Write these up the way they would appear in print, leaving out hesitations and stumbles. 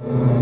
Menjadi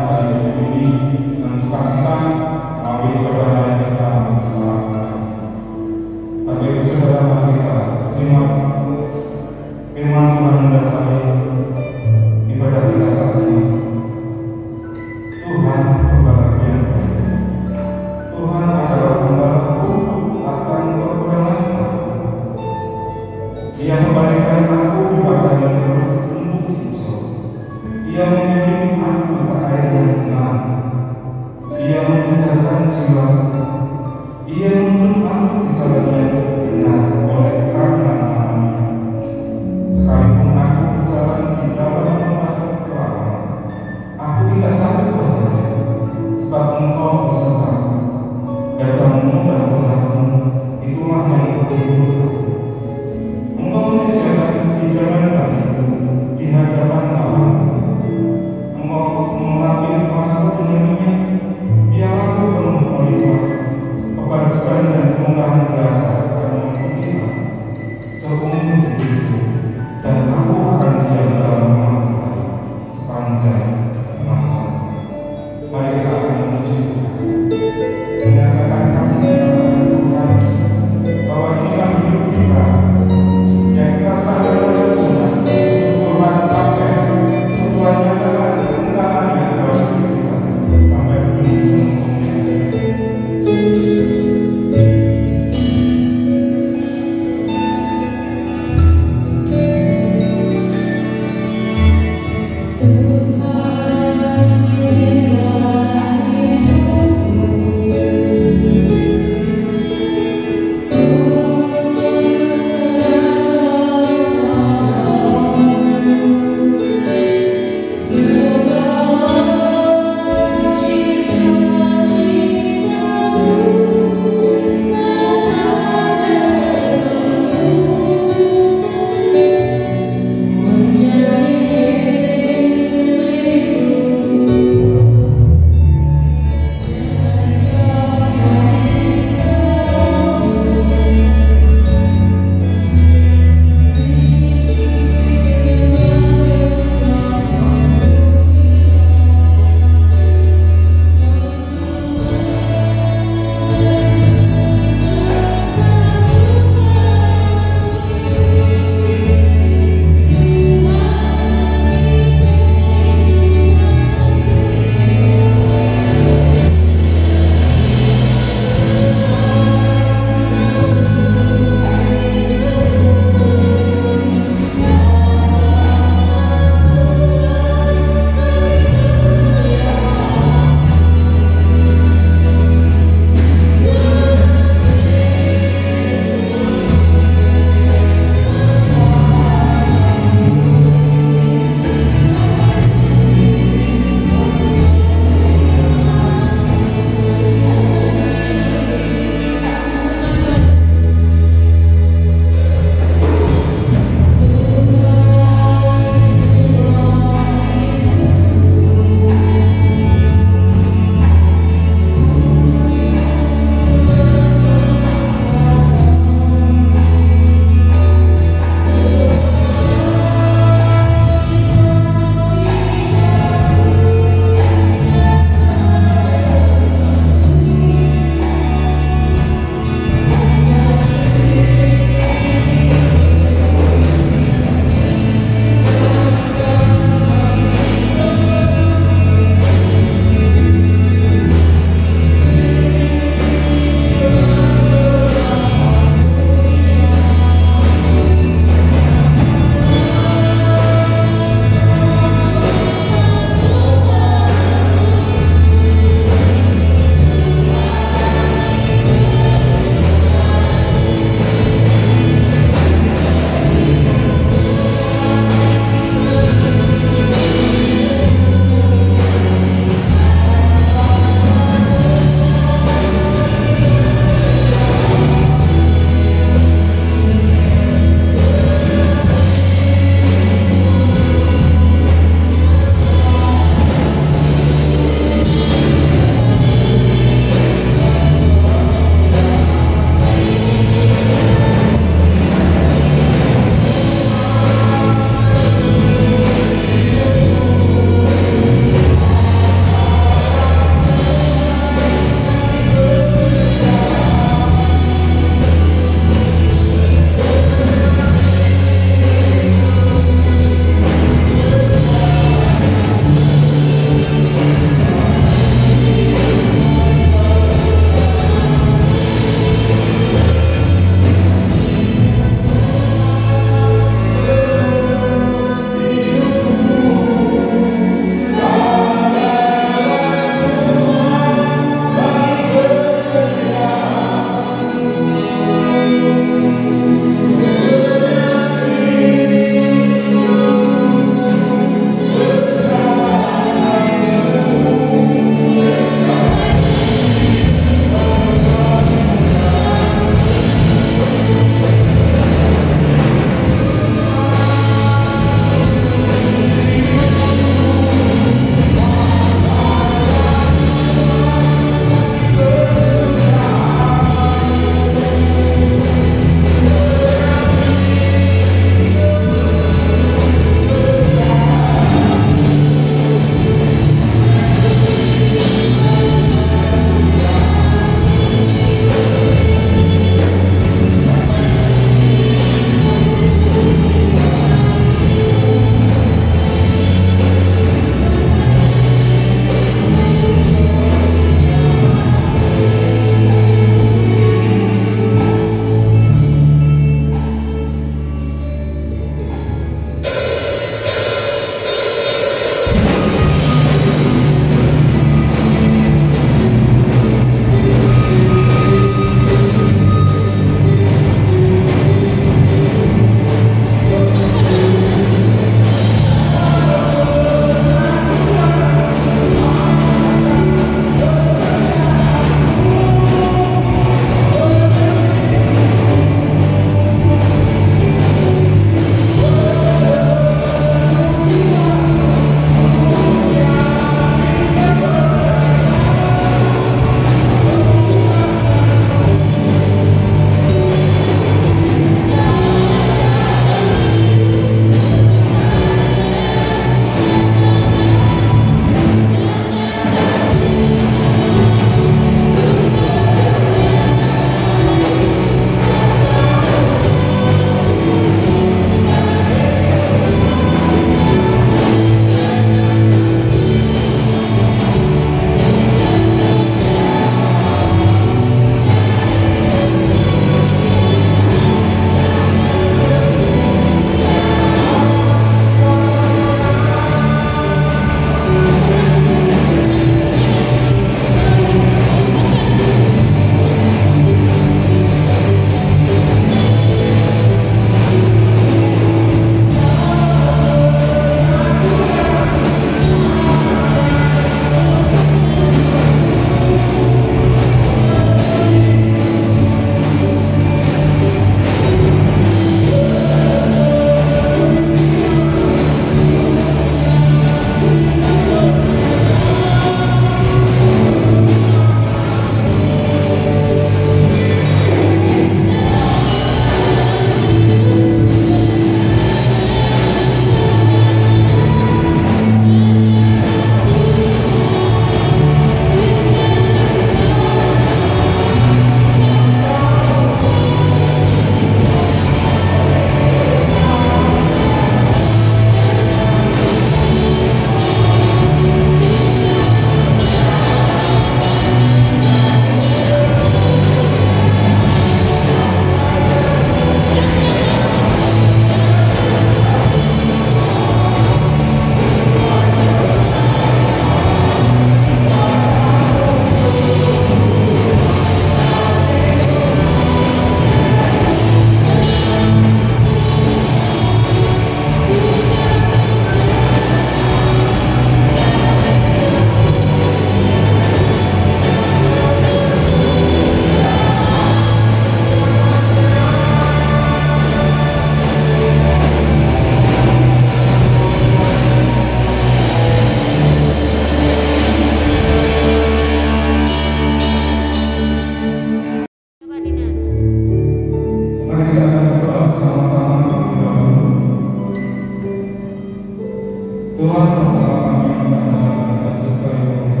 Tuhan membawa kami ke dalam kerajaan surga yang mulia.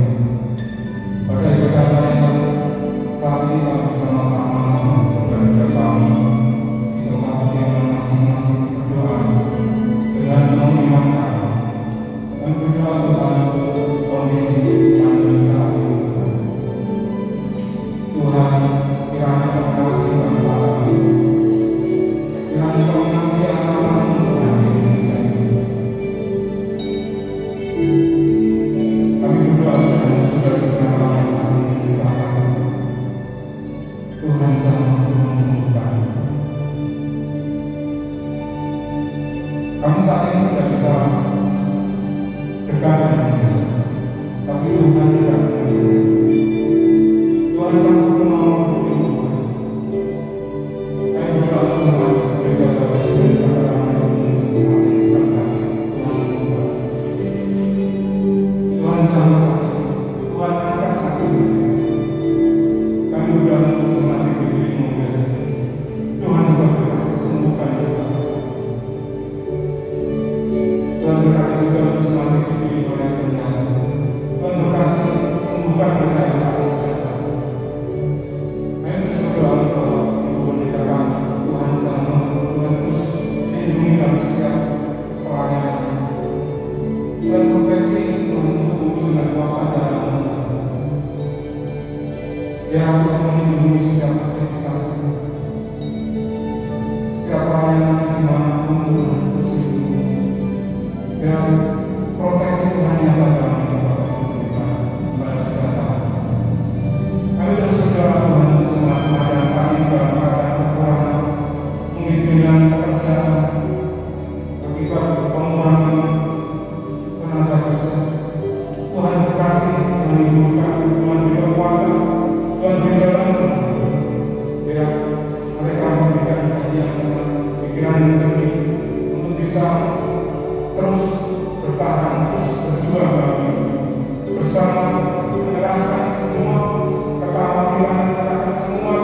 Pada ibadah yang saat ini kami bersama-sama saudara kami di tempat kediaman masing-masing berdoa dengan penuh iman kami dan berdoa Tuhan untuk kondisi pandemi saat ini. Tuhan, kiranya Kau kasih bangsa kami, kiranya Kau kasih anak-anak Tuhan di Indonesia ini. Kami berdoa dengan saudara-saudara kami yang saat ini dirasakan. Tuhan jamah, Tuhan sembuhkan. Kami saat ini tidak bisa dekat dengan Dia, tapi Tuhan dekat dengan Dia. Tuhan sanggup menolong kami. Kami berdoa untuk semua gereja Bapak Surya Sakrament yang saat ini sedang sakit. Tuhan sembuhkan. Tuhan jamah sakit. Tuhan angkat sakit. Kami berdoa untuk semua di diri mobil. Tuhan juga berkati sembuhkan dia sakit. Tuhan berkati juga untuk semua di diri oleh benar. Tuhan berkati sembuhkan mereka yang sakit. Kami terus berdoa untuk Ibu Pendeta kami. Tuhan jamah. Tuhan terus lindungi kami setiap pelayanan. Tuhan proteksi Tuhan untuk bungkus dengan kuasa dalam biar Tuhan melindungi setiap aktivitas, setiap pelayanan dimanapun Tuhan terus lindungi. Biar proteksi Tuhan nyata dalam kehidupan kita pada setiap tahun. Kami terus berdoa Tuhan untuk semua yang saat ini dalam keadaan kekurangan, mungkin kehilangan pekerjaan akibat pengurangan tenaga kerja. Tuhan berkati, meliburkan, Tuhan beri kekuatan, Tuhan beri jalan, biar mereka memberikan hadiah dengan pikiran yang jernih untuk bisa terus bertahan, terus berjuang bersama, menyerahkan semua kekhawatiran, menyerahkan semua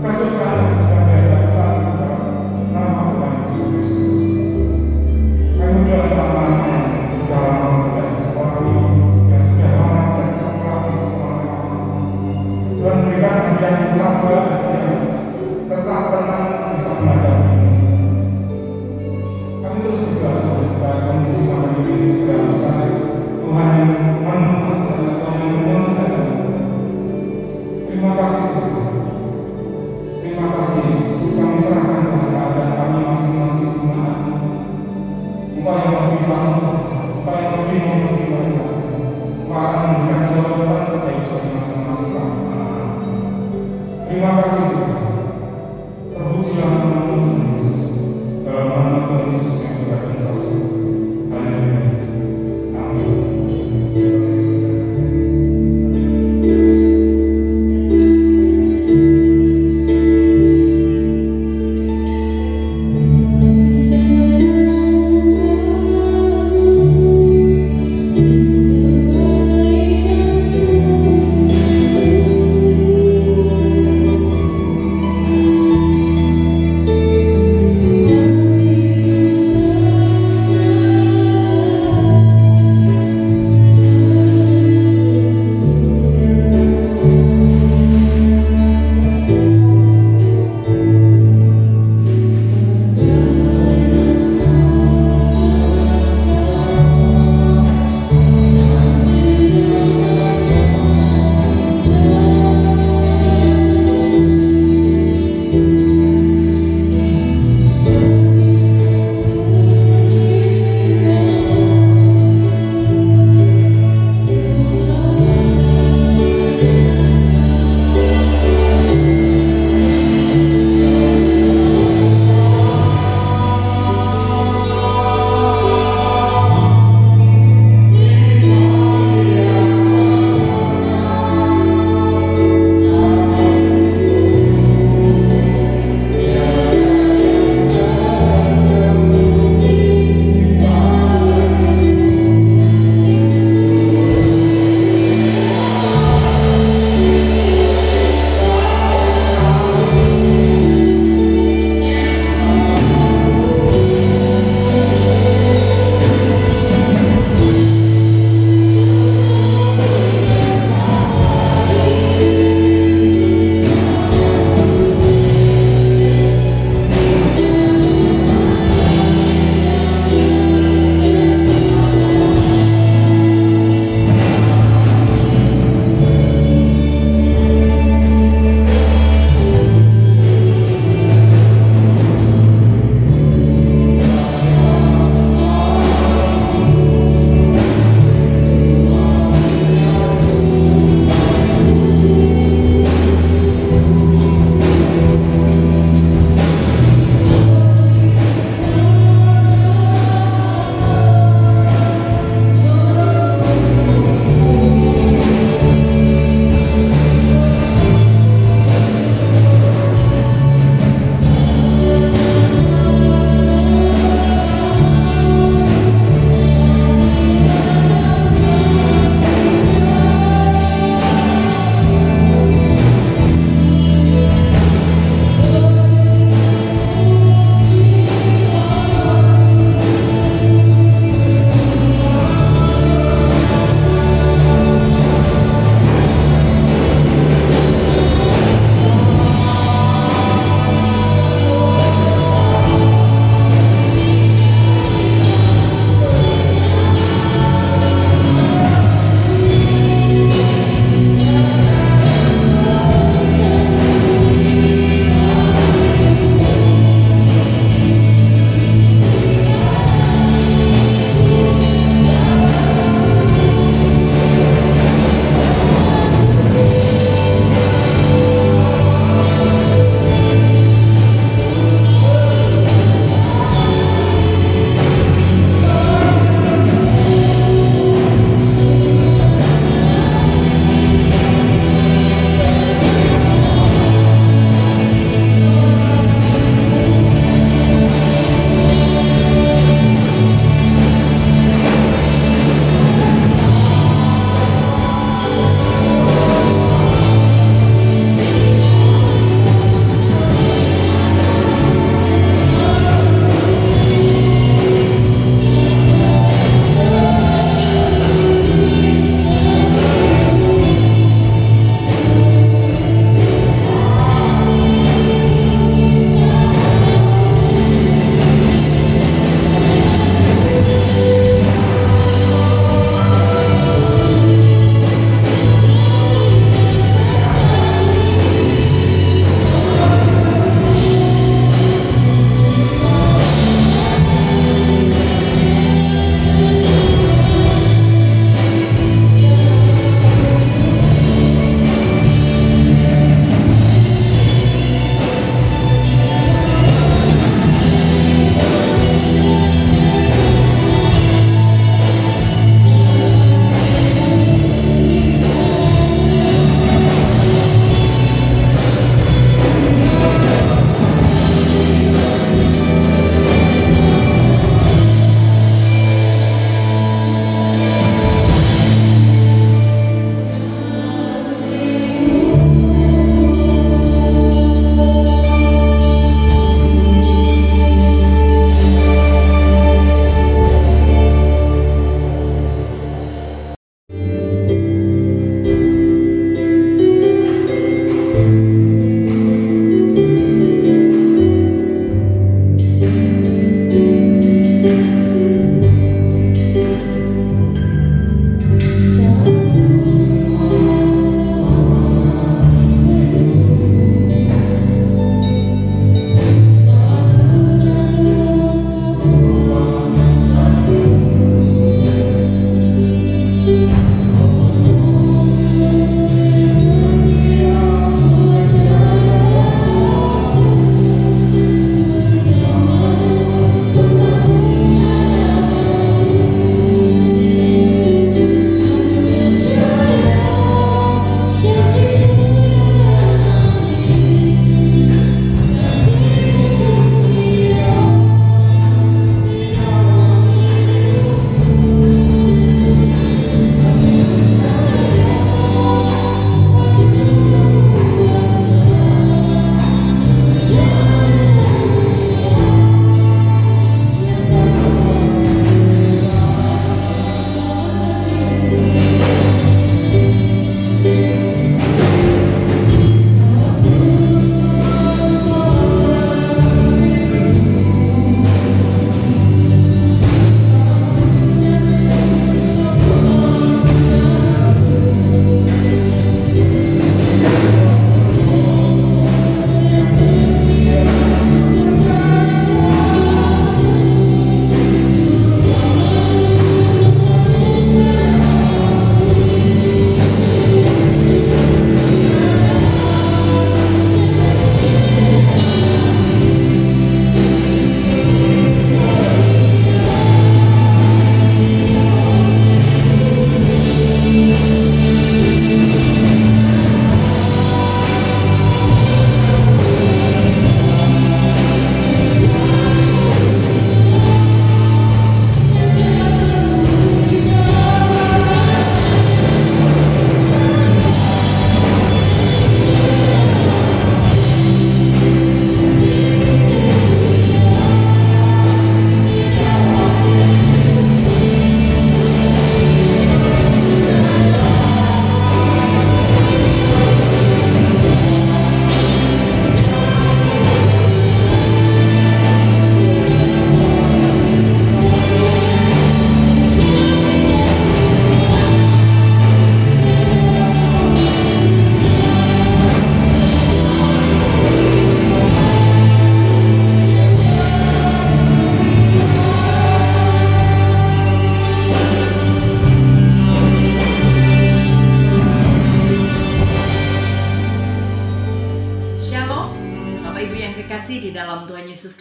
kesusahan yang sedang dihadapi saat ini dalam nama Tuhan Yesus Kristus. Kami berdoa anak-anak yang sudah lama tidak di sekolah ini, yang sudah lama tidak di sekolah masing-masing. Tuhan berikan hadiah yang sabar, yang tetap tenang bisa menghadapi ini. Kami terus berdoa Tuhan supaya kondisi pandemi ini segera usai. Tuhan yang menyelesaikan, Tuhan yang menyelesaikan. Terima kasih Tuhan. Terima kasih Yesus. Kami serahkan Tuhan keadaan kami masing-masing jemaat. Engkau yang lebih tahu, Engkau yang lebih mengerti mereka. Engkau akan memberikan jawaban terbaik bagi masing-masing kami. Terima kasih Tuhan. Terpujilah nama Tuhan Yesus. Dalam nama Tuhan Yesus yang berkati salju. Haleluya. Amin.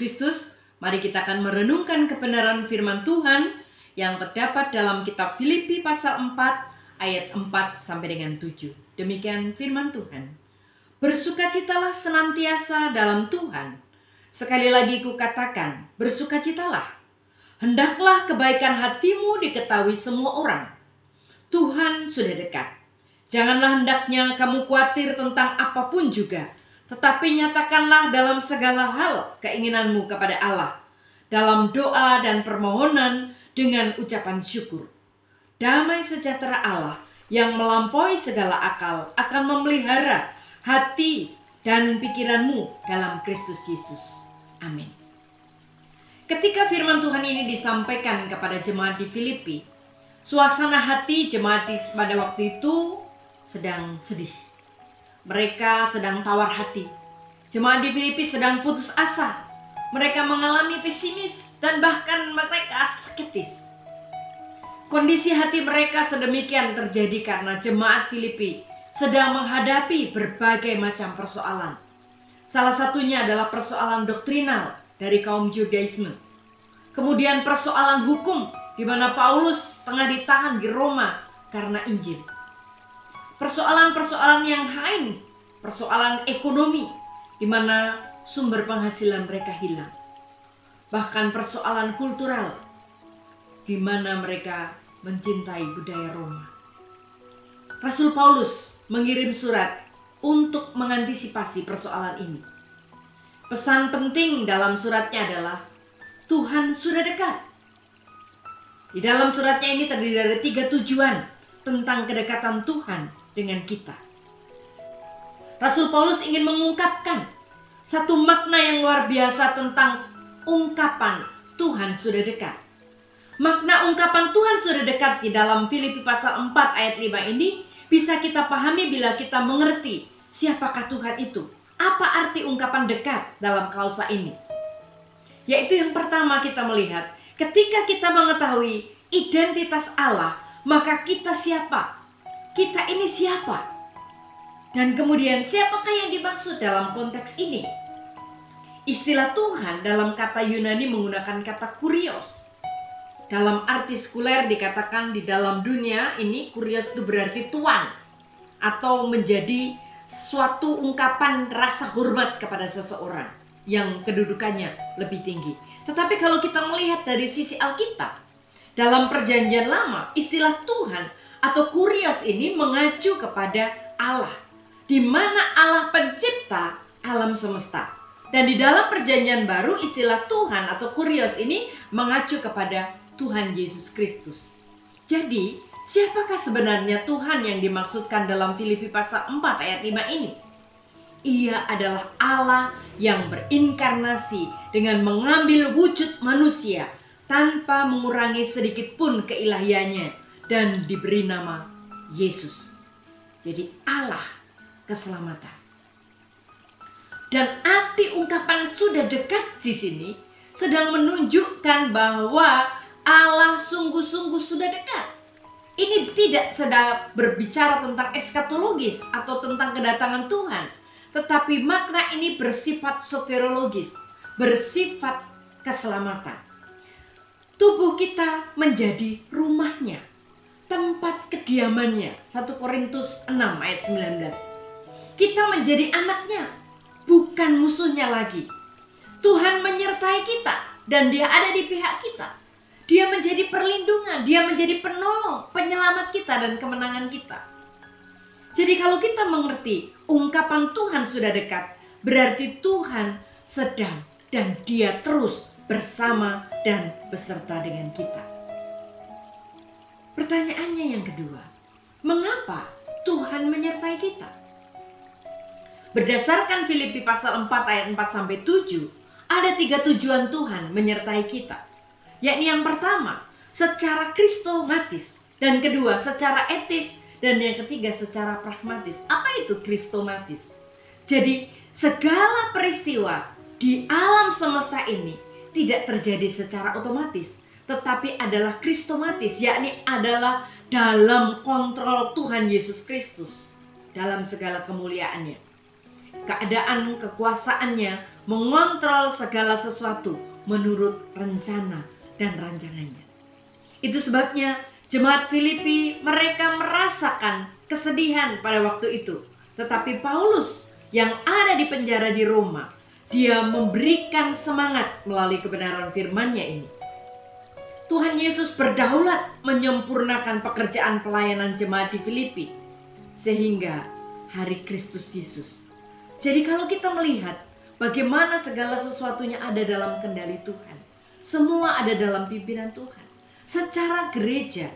Kristus, mari kita akan merenungkan kebenaran firman Tuhan yang terdapat dalam kitab Filipi pasal 4 ayat 4 sampai dengan 7. Demikian firman Tuhan. Bersukacitalah senantiasa dalam Tuhan. Sekali lagi kukatakan, bersukacitalah. Hendaklah kebaikan hatimu diketahui semua orang. Tuhan sudah dekat. Janganlah hendaknya kamu khawatir tentang apapun juga, tetapi nyatakanlah dalam segala hal keinginanmu kepada Allah, dalam doa dan permohonan dengan ucapan syukur. Damai sejahtera Allah yang melampaui segala akal akan memelihara hati dan pikiranmu dalam Kristus Yesus. Amin. Ketika firman Tuhan ini disampaikan kepada jemaat di Filipi, suasana hati jemaat pada waktu itu sedang sedih. Mereka sedang tawar hati. Jemaat di Filipi sedang putus asa. Mereka mengalami pesimis dan bahkan mereka skeptis. Kondisi hati mereka sedemikian terjadi karena jemaat Filipi sedang menghadapi berbagai macam persoalan. Salah satunya adalah persoalan doktrinal dari kaum Judaisme. Kemudian persoalan hukum di mana Paulus tengah ditahan di Roma karena Injil. Persoalan-persoalan yang lain, persoalan ekonomi di mana sumber penghasilan mereka hilang. Bahkan persoalan kultural di mana mereka mencintai budaya Roma. Rasul Paulus mengirim surat untuk mengantisipasi persoalan ini. Pesan penting dalam suratnya adalah Tuhan sudah dekat. Di dalam suratnya ini terdiri dari 3 tujuan tentang kedekatan Tuhan dengan kita. Rasul Paulus ingin mengungkapkan satu makna yang luar biasa tentang ungkapan Tuhan sudah dekat. Makna ungkapan Tuhan sudah dekat di dalam Filipi pasal 4 ayat 5 ini bisa kita pahami bila kita mengerti siapakah Tuhan itu. Apa arti ungkapan dekat dalam klausa ini? Yaitu yang pertama kita melihat, ketika kita mengetahui identitas Allah, maka kita siapa? Kita ini siapa? Dan kemudian siapakah yang dimaksud dalam konteks ini? Istilah Tuhan dalam kata Yunani menggunakan kata kurios. Dalam arti sekuler dikatakan di dalam dunia ini kurios itu berarti tuan atau menjadi suatu ungkapan rasa hormat kepada seseorang yang kedudukannya lebih tinggi. Tetapi kalau kita melihat dari sisi Alkitab, dalam Perjanjian Lama istilah Tuhan atau kurios ini mengacu kepada Allah, di mana Allah pencipta alam semesta. Dan di dalam Perjanjian Baru istilah Tuhan atau kurios ini mengacu kepada Tuhan Yesus Kristus. Jadi, siapakah sebenarnya Tuhan yang dimaksudkan dalam Filipi pasal 4 ayat 5 ini? Ia adalah Allah yang berinkarnasi dengan mengambil wujud manusia tanpa mengurangi sedikit pun keilahiannya dan diberi nama Yesus. Jadi Allah keselamatan. Dan arti ungkapan sudah dekat di sini sedang menunjukkan bahwa Allah sungguh-sungguh sudah dekat. Ini tidak sedang berbicara tentang eskatologis atau tentang kedatangan Tuhan, tetapi makna ini bersifat soteriologis, bersifat keselamatan. Tubuh kita menjadi rumahnya, tempat kediamannya. 1 Korintus 6 ayat 19. Kita menjadi anaknya, bukan musuhnya lagi. Tuhan menyertai kita dan Dia ada di pihak kita. Dia menjadi perlindungan, Dia menjadi penolong, penyelamat kita dan kemenangan kita. Jadi kalau kita mengerti ungkapan Tuhan sudah dekat, berarti Tuhan sedang dan Dia terus bersama dan beserta dengan kita. Pertanyaannya yang kedua, mengapa Tuhan menyertai kita? Berdasarkan Filipi pasal 4 ayat 4 sampai 7, ada 3 tujuan Tuhan menyertai kita. Yakni yang pertama, secara kristomatis, dan kedua, secara etis, dan yang ketiga, secara pragmatis. Apa itu kristomatis? Jadi, segala peristiwa di alam semesta ini tidak terjadi secara otomatis, tetapi adalah kristomatis, yakni adalah dalam kontrol Tuhan Yesus Kristus dalam segala kemuliaannya. Keadaan kekuasaannya mengontrol segala sesuatu menurut rencana dan rancangannya. Itu sebabnya jemaat Filipi mereka merasakan kesedihan pada waktu itu. Tetapi Paulus yang ada di penjara di Roma, dia memberikan semangat melalui kebenaran firman-Nya ini. Tuhan Yesus berdaulat menyempurnakan pekerjaan pelayanan jemaat di Filipi sehingga hari Kristus Yesus. Jadi kalau kita melihat bagaimana segala sesuatunya ada dalam kendali Tuhan, semua ada dalam pimpinan Tuhan. Secara gereja,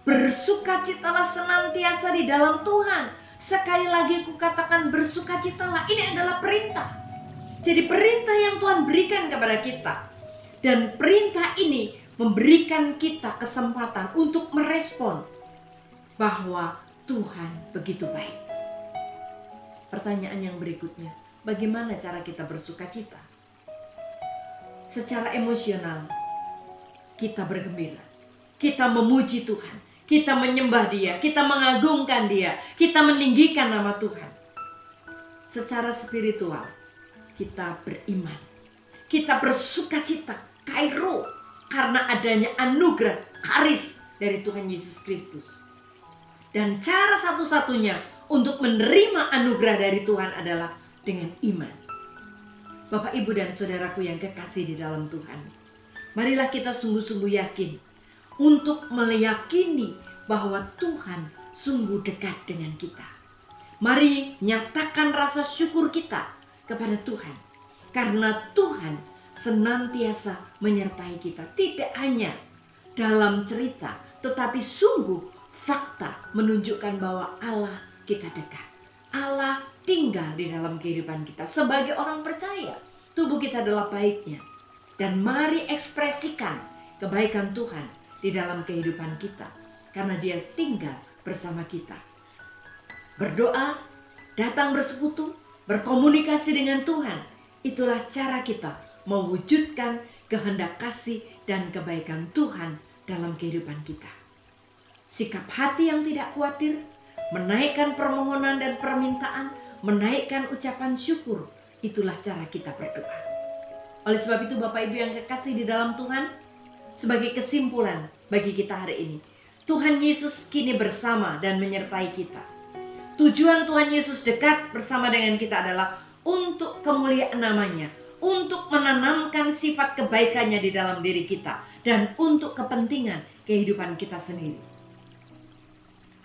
bersukacitalah senantiasa di dalam Tuhan. Sekali lagi aku katakan bersukacitalah, ini adalah perintah. Jadi perintah yang Tuhan berikan kepada kita. Dan perintah ini memberikan kita kesempatan untuk merespon bahwa Tuhan begitu baik. Pertanyaan yang berikutnya, bagaimana cara kita bersukacita? Secara emosional, kita bergembira, kita memuji Tuhan, kita menyembah Dia, kita mengagungkan Dia, kita meninggikan nama Tuhan. Secara spiritual, kita beriman, kita bersukacita, kairo, karena adanya anugerah karis dari Tuhan Yesus Kristus. Dan cara satu-satunya untuk menerima anugerah dari Tuhan adalah dengan iman. Bapak, Ibu, dan saudaraku yang kekasih di dalam Tuhan, marilah kita sungguh-sungguh yakin untuk meyakini bahwa Tuhan sungguh dekat dengan kita. Mari nyatakan rasa syukur kita kepada Tuhan, karena Tuhan senantiasa menyertai kita. Tidak hanya dalam cerita, tetapi sungguh fakta menunjukkan bahwa Allah kita dekat. Allah tinggal di dalam kehidupan kita. Sebagai orang percaya, tubuh kita adalah baiknya. Dan mari ekspresikan kebaikan Tuhan di dalam kehidupan kita, karena Dia tinggal bersama kita. Berdoa, datang bersekutu, berkomunikasi dengan Tuhan, itulah cara kita mewujudkan kehendak kasih dan kebaikan Tuhan dalam kehidupan kita. Sikap hati yang tidak khawatir, menaikkan permohonan dan permintaan, menaikkan ucapan syukur, itulah cara kita berdoa. Oleh sebab itu Bapak Ibu yang kekasih di dalam Tuhan, sebagai kesimpulan bagi kita hari ini, Tuhan Yesus kini bersama dan menyertai kita. Tujuan Tuhan Yesus dekat bersama dengan kita adalah untuk kemuliaan namanya, untuk menanamkan sifat kebaikannya di dalam diri kita, dan untuk kepentingan kehidupan kita sendiri.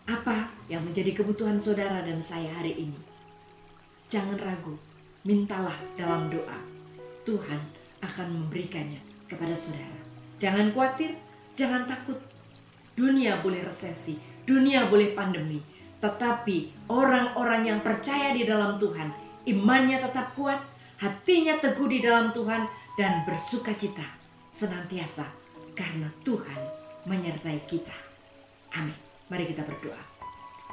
Apa yang menjadi kebutuhan saudara dan saya hari ini? Jangan ragu, mintalah dalam doa. Tuhan akan memberikannya kepada saudara. Jangan khawatir, jangan takut. Dunia boleh resesi, dunia boleh pandemi, tetapi orang-orang yang percaya di dalam Tuhan, imannya tetap kuat, hatinya teguh di dalam Tuhan, dan bersukacita senantiasa karena Tuhan menyertai kita. Amin. Mari kita berdoa.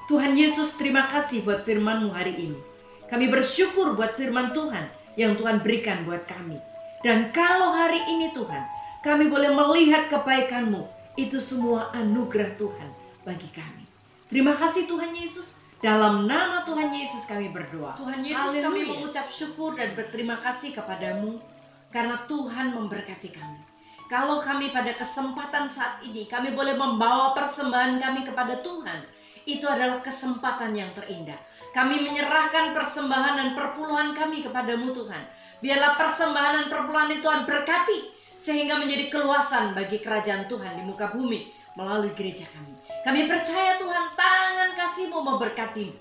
Tuhan Yesus, terima kasih buat firman-Mu hari ini. Kami bersyukur buat firman Tuhan yang Tuhan berikan buat kami. Dan kalau hari ini Tuhan, kami boleh melihat kebaikan-Mu, itu semua anugerah Tuhan bagi kami. Terima kasih Tuhan Yesus. Dalam nama Tuhan Yesus kami berdoa. Tuhan Yesus, kami mengucap syukur dan berterima kasih kepadamu karena Tuhan memberkati kami. Kalau kami pada kesempatan saat ini kami boleh membawa persembahan kami kepada Tuhan, itu adalah kesempatan yang terindah. Kami menyerahkan persembahan dan perpuluhan kami kepadamu Tuhan. Biarlah persembahan dan perpuluhan itu Tuhan berkati, sehingga menjadi keluasan bagi kerajaan Tuhan di muka bumi melalui gereja kami. Kami percaya Tuhan, tangan kasih-Mu memberkati-Mu.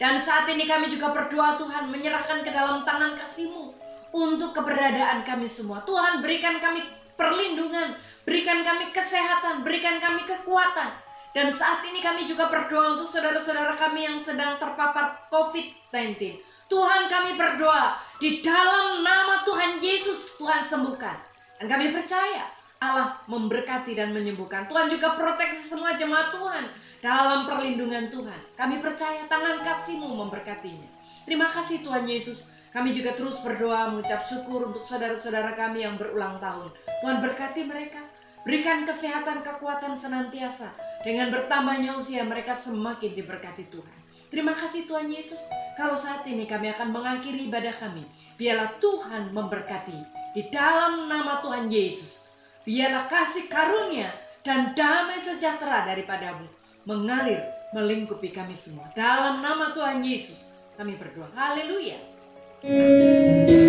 Dan saat ini kami juga berdoa Tuhan, menyerahkan ke dalam tangan kasih-Mu untuk keberadaan kami semua. Tuhan, berikan kami perlindungan, berikan kami kesehatan, berikan kami kekuatan. Dan saat ini kami juga berdoa untuk saudara-saudara kami yang sedang terpapar COVID-19. Tuhan, kami berdoa di dalam nama Tuhan Yesus, Tuhan sembuhkan. Dan kami percaya Allah memberkati dan menyembuhkan. Tuhan juga proteksi semua jemaat Tuhan dalam perlindungan Tuhan. Kami percaya tangan kasih-Mu memberkatinya. Terima kasih Tuhan Yesus. Kami juga terus berdoa mengucap syukur untuk saudara-saudara kami yang berulang tahun. Tuhan berkati mereka. Berikan kesehatan, kekuatan senantiasa. Dengan bertambahnya usia mereka semakin diberkati Tuhan. Terima kasih Tuhan Yesus. Kalau saat ini kami akan mengakhiri ibadah kami, Biarlah Tuhan memberkati di dalam nama Tuhan Yesus. Biarlah kasih karunia dan damai sejahtera daripadamu mengalir melingkupi kami semua. Dalam nama Tuhan Yesus kami berdoa. Haleluya. Amin.